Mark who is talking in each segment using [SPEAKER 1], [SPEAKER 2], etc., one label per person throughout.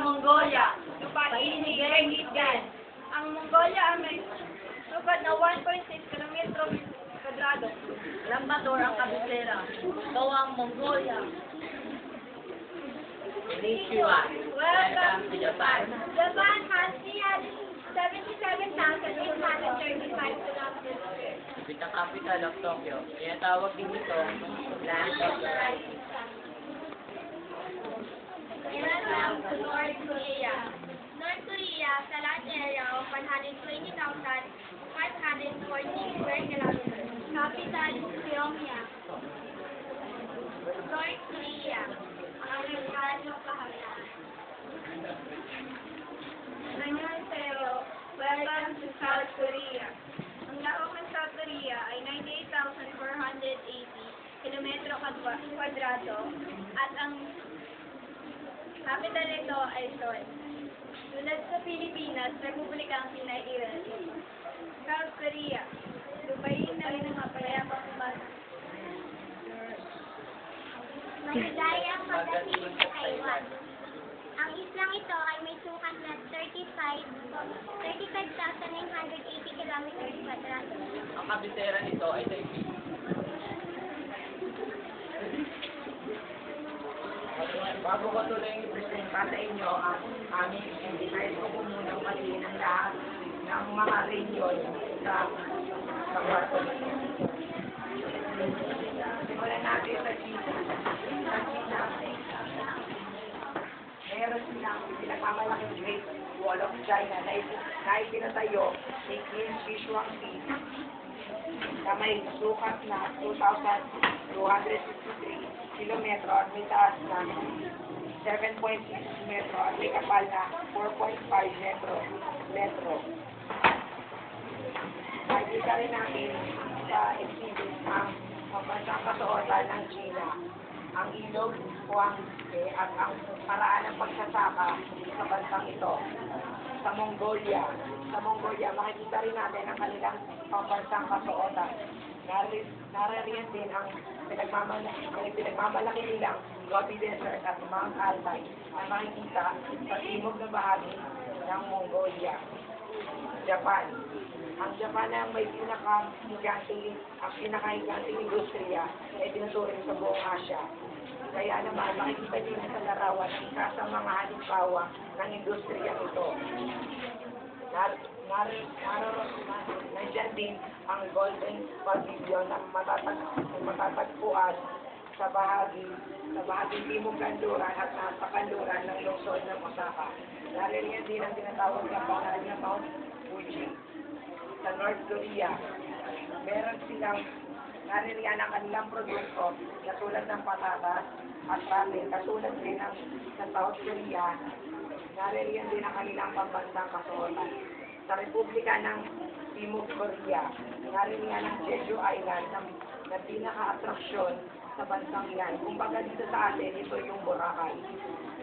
[SPEAKER 1] Mongolia.
[SPEAKER 2] Painit yan. Ang Mongolia ay may lupat na 1.6 kilometro kwadrado.
[SPEAKER 1] Lambator ang kabisera. Gawang Mongolia. Konnichiwa.
[SPEAKER 2] Welcome
[SPEAKER 1] to Japan.
[SPEAKER 2] Japan has 377,835 kilometers square.
[SPEAKER 1] With the capital of Tokyo. Tinatawag din ito Land of the Rising.
[SPEAKER 2] Welcome to North Korea. North Korea sa land area of 120,540 square kilometers. Capital, Pyongyang. North Korea, ang Amerikano kaharian. Annyeonghaseyo. Welcome to South Korea. Ang laong ng South Korea ay 98,480 kilometro kwadrado at ang capital nito ay Seoul. Tulad sa Pilipinas, Republika ang Pinay-Iran. South Korea, Dubai na rin ang mapayapang bansa.
[SPEAKER 3] Maligayang pagdating sa Taiwan. Ang islang ito ay may sukat na 35,980 kilometers kwadrado.
[SPEAKER 1] Ang kabisera nito ay Taipei. Bago ko tuloy ipresenta sa inyo ang aming invitayo ko muna batiin ang lahat ng mga region sa kwarto nito. Simulan natin sa China. Sa China, meron silang pinagmamalaking Great Wall of China na itinatayo ni Qin Shi Huangdi na may sukat na 2,263 kilometro at may taas na 7.6 metro at may kapal na 4.5 metro. Nakikita rin natin sa exhibit ang pambansang kasuotan ng China, ang ilog Huanghe at ang paraan ng pagsasaka sa bansang ito. Sa Mongolia, makikita rin natin ang kanilang pambansang kasuotan. Naririyan din ang pinagmamalaki nilang Gobi Desert at Mount Altai na makikita sa timog na bahagi ng Mongolia. Japan. Ang Japan ang may pinakahiganting industriya na itinuturing sa buong Asia. Kaya naman, makikita din sa larawan ang isa sa mga halimbawa ng industriya ito. Nandiyan din ang Golden Pavilion na matatagpuan sa bahagi timog kanluran at nasa kanluran ng lungsod ng Osaka. Naririyan din ang tinatawag na banal na Mount Fuji. Sa North Korea, meron silang naririyan ang kanilang produkto katulad ng patatas at ramen. Katulad din ng sa South Korea, naririyan din ang kanilang pambansang kasuotan. Sa Republika ng Timog Korea, naririyan ang Jeju Island na pinaka-atraksyon sa bansang yan. Kumbaga dito sa atin, ito yung Boracay.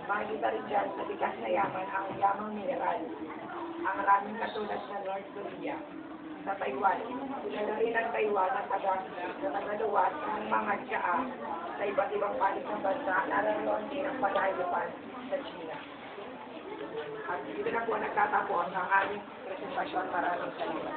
[SPEAKER 1] Makikita rin dyan sa bigas na yaman ang yamang mineral. Ang maraming katulad sa North Korea. Sa Taiwan, kilala rin ang Taiwan at tagaluwas ng mga tsaa sa iba't ibang panig ng bansa. Nararoon din ang pagkailupan sa China. At dito na po nagtatapos ang aming presentasyon. Maraming salamat.